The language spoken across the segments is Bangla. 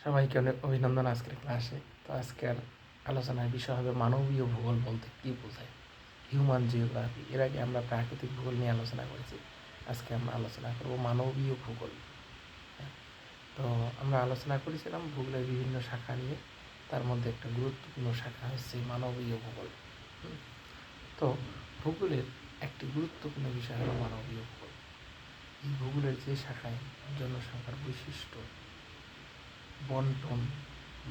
সবাইকে অনেক অভিনন্দন আজকের ক্লাসে। তো আজকের আলোচনার বিষয় হবে মানবীয় ভূগোল বলতে কী বোঝায়, হিউম্যান জিওগ্রাফি। এর আগে আমরা প্রাকৃতিক ভূগোল নিয়ে আলোচনা করেছি। আজকে আমরা আলোচনা করব মানবীয় ভূগোল। হ্যাঁ, তো আমরা আলোচনা করেছিলাম ভূগোলের বিভিন্ন শাখা নিয়ে। তার মধ্যে একটা গুরুত্বপূর্ণ শাখা হচ্ছে মানবীয় ভূগোল। তো ভূগোলের একটি গুরুত্বপূর্ণ বিষয় হলো মানবীয় ভূগোল। এই ভূগোলের যে শাখায় জনসংখ্যার বৈশিষ্ট্য, বন্টন,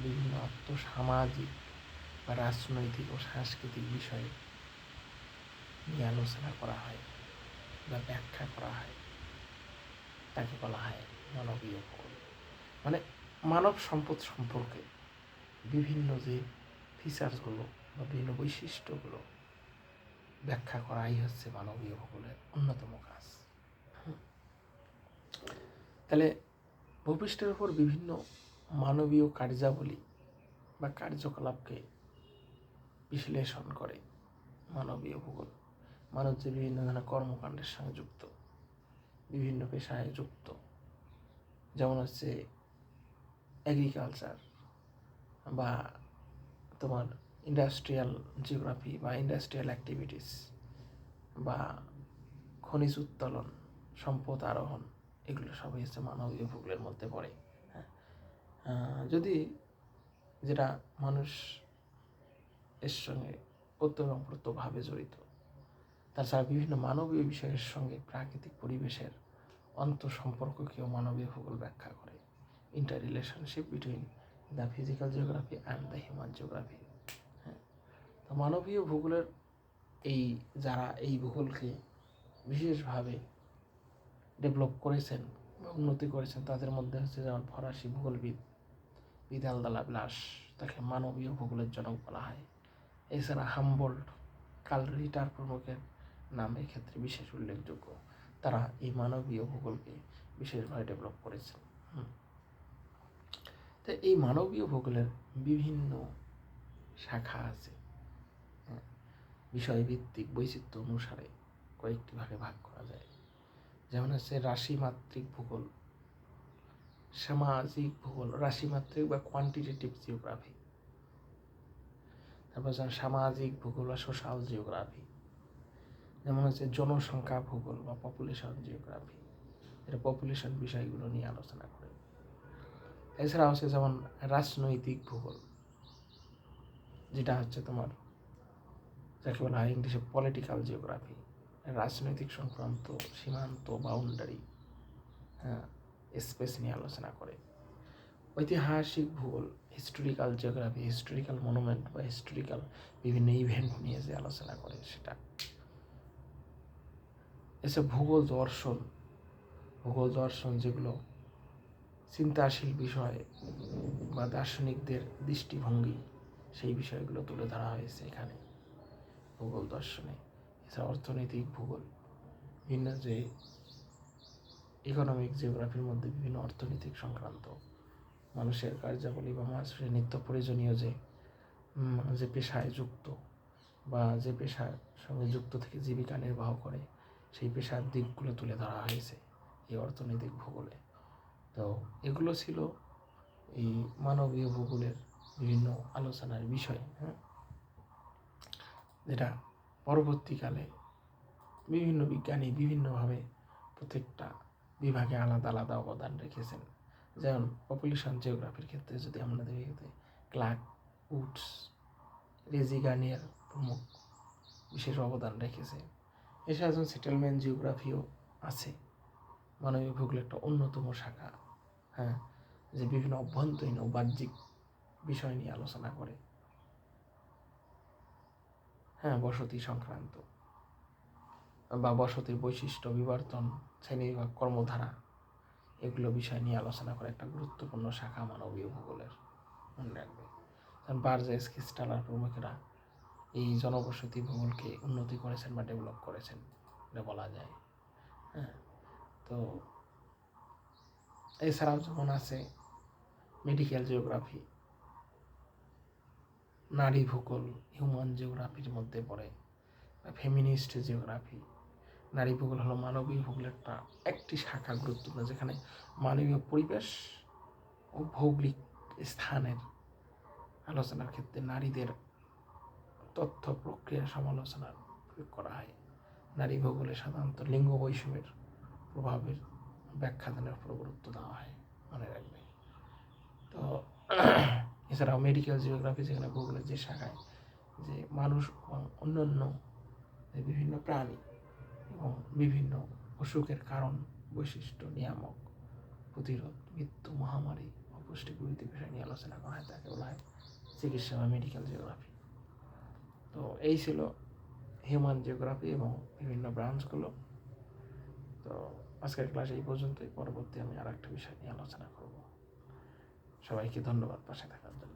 বিভিন্ন আর্থসামাজিক বা রাজনৈতিক ও সাংস্কৃতিক বিষয়ে নিয়ে আলোচনা করা হয় বা ব্যাখ্যা করা হয়, তাকে বলা হয় মানবীয় ভূগোল। মানে মানব সম্পদ সম্পর্কে বিভিন্ন যে ফিচার্সগুলো বা বিভিন্ন বৈশিষ্ট্যগুলো ব্যাখ্যা করাই হচ্ছে মানবীয় ভূগোলের অন্যতম কাজ। তাহলে ভূপৃষ্ঠের উপর বিভিন্ন মানবীয় কার্যাবলী বা কার্যকলাপকে বিশ্লেষণ করে মানবীয় ভূগোল। মানুষ যে বিভিন্ন ধরনের কর্মকাণ্ডের সঙ্গে যুক্ত, বিভিন্ন পেশায় যুক্ত, যেমন হচ্ছে এগ্রিকালচার বা তোমার ইন্ডাস্ট্রিয়াল জিওগ্রাফি বা ইন্ডাস্ট্রিয়াল অ্যাক্টিভিটিস বা খনিজ উত্তোলন, সম্পদ আরোহণ, এগুলো সবই হচ্ছে মানবীয় ভূগোলের মধ্যে পড়ে। যদি যেটা মানুষ এর সঙ্গে ওতপ্রোতভাবে জড়িত, তাছাড়া বিভিন্ন মানবীয় বিষয়ের সঙ্গে প্রাকৃতিক পরিবেশের সম্পর্ককেও মানবীয় ভূগোল ব্যাখ্যা করে। Inter relationship between the physical geography and the human geography. হ্যাঁ, তো মানবীয় ভূগোলের যারা এই ভূগোলকে বিশেষভাবে ডেভেলপ করেছেন বা উন্নতি করেছেন, তাদের মধ্যে হচ্ছে যেমন ফরাসি ভূগোলবিদ ভিদাল দ্য লাপ্লাস, তাকে মানবীয় ভূগোলের জনক বলা হয়। এছাড়া হামবোল্ট, কার্ল রিটার প্রমুখের নাম এক্ষেত্রে বিশেষ উল্লেখযোগ্য। তারা এই মানবীয় ভূগোলকে বিশেষভাবে ডেভেলপ করেছেন। তো এই মানবীয় ভূগোলের বিভিন্ন শাখা আছে। বিষয়ভিত্তিক বৈচিত্র্য অনুসারে কয়েকটি ভাগে ভাগ করা যায়। যেমন হচ্ছে রাশিমাত্রিক ভূগোল, সামাজিক ভূগোল, রাশিমাত্রিক বা কোয়ান্টিটেটিভ জিওগ্রাফি। তারপর সামাজিক ভূগোল বা সোশ্যাল জিওগ্রাফি, যেমন হচ্ছে জনসংখ্যা ভূগোল বা পপুলেশন জিওগ্রাফি, এটা পপুলেশন বিষয়গুলো নিয়ে আলোচনা করে। এছাড়া হচ্ছে যেমন রাজনৈতিক ভূগোল, যেটা হচ্ছে তোমার যাকে বলা হয় ইংলিশে পলিটিক্যাল জিওগ্রাফি, রাজনৈতিক সংক্রান্ত সীমান্ত, বাউন্ডারি, স্পেস নিয়ে আলোচনা করে। ঐতিহাসিক ভূগোল, হিস্টোরিক্যাল জিওগ্রাফি, হিস্টোরিক্যাল মনুমেন্ট বা হিস্টোরিক্যাল বিভিন্ন ইভেন্ট নিয়ে যে আলোচনা করে সেটা। এসব ভূগোল দর্শন যেগুলো চিন্তাশীল বিষয় বা দার্শনিকদের দৃষ্টিভঙ্গি, সেই বিষয়গুলো তুলে ধরা হয়েছে এখানে ভূগোল দর্শনে। এছাড়া অর্থনৈতিক ভূগোল, বিভিন্ন যে ইকোনমিক জিওগ্রাফির মধ্যে বিভিন্ন অর্থনৈতিক সংক্রান্ত মানুষের কার্যাবলী বা মানুষের নিত্য প্রয়োজনীয় যে পেশায় যুক্ত বা যে পেশার সঙ্গে যুক্ত থেকে জীবিকা নির্বাহ করে, সেই পেশার দিকগুলো তুলে ধরা হয়েছে এই অর্থনৈতিক ভূগোলে। তো এগুলো ছিল এই মানবীয় ভূগোলের বিভিন্ন আলোচনার বিষয়, যেটা পরবর্তীকালে বিভিন্ন বিজ্ঞানী বিভিন্নভাবে প্রত্যেকটা বিভাগে আলাদা আলাদা অবদান রেখেছেন। যেমন পপুলেশন জিওগ্রাফির ক্ষেত্রে যদি আমরা দেখি, ক্লার্ক, উডস, রেজি গার্নিয়ার প্রমুখ বিশেষ অবদান রেখেছে। এছাড়া যেমন সেটেলমেন্ট জিওগ্রাফিও আছে, মানবীয় ভূগোলের একটা অন্যতম শাখা। যে বিভিন্ন অভ্যন্তরীণ ও বাহ্যিক বিষয় নিয়ে আলোচনা করে, বসতি সংক্রান্ত বা বসতির বৈশিষ্ট্য, বিবর্তন, শ্রেণীবিভাগ, কর্মধারা, এগুলো বিষয় নিয়ে আলোচনা করে একটা গুরুত্বপূর্ণ শাখা মানবীয় ভূগোলের। মনে রাখবে, কারণ বার্জেস, খ্রিস্টালার প্রমুখেরা এই জনবসতি ভূগোলকে উন্নতি করেছেন বা ডেভেলপ করেছেন এটা বলা যায়। তো এছাড়াও যেমন আছে মেডিকেল জিওগ্রাফি, নারী ভূগোল হিউম্যান জিওগ্রাফির মধ্যে পড়ে। ফেমিনিস্ট জিওগ্রাফি, নারী ভূগোল হলো মানবীয় ভূগোলের একটি শাখা গুরুত্বপূর্ণ, যেখানে মানবীয় পরিবেশ ও ভৌগোলিক স্থানের আলোচনার ক্ষেত্রে নারীদের তথ্য প্রক্রিয়া সমালোচনার প্রয়োগ করা হয়। নারী ভূগোলে সাধারণত লিঙ্গ বৈষম্যের প্রভাবের ব্যাখ্যা দানের উপর গুরুত্ব দেওয়া হয়, মনে রাখবে। তো এছাড়াও মেডিকেল জিওগ্রাফি, যেখানে ভূগোলের যে শাখায় যে মানুষ এবং অন্যান্য বিভিন্ন প্রাণী এবং বিভিন্ন অসুখের কারণ, বৈশিষ্ট্য, নিয়ামক, প্রতিরোধ, মৃত্যু, মহামারী, অপুষ্টি প্রভৃতি বিষয় নিয়ে আলোচনা করা হয়, তাকে বলা হয় চিকিৎসা বা মেডিকেল জিওগ্রাফি। তো এই ছিল হিউম্যান জিওগ্রাফি এবং বিভিন্ন ব্রাঞ্চগুলো। তো আজকের ক্লাস এই পর্যন্তই। পরবর্তী আমি আর একটা বিষয় নিয়ে আলোচনা করব। সবাইকে ধন্যবাদ পাশে থাকার জন্য।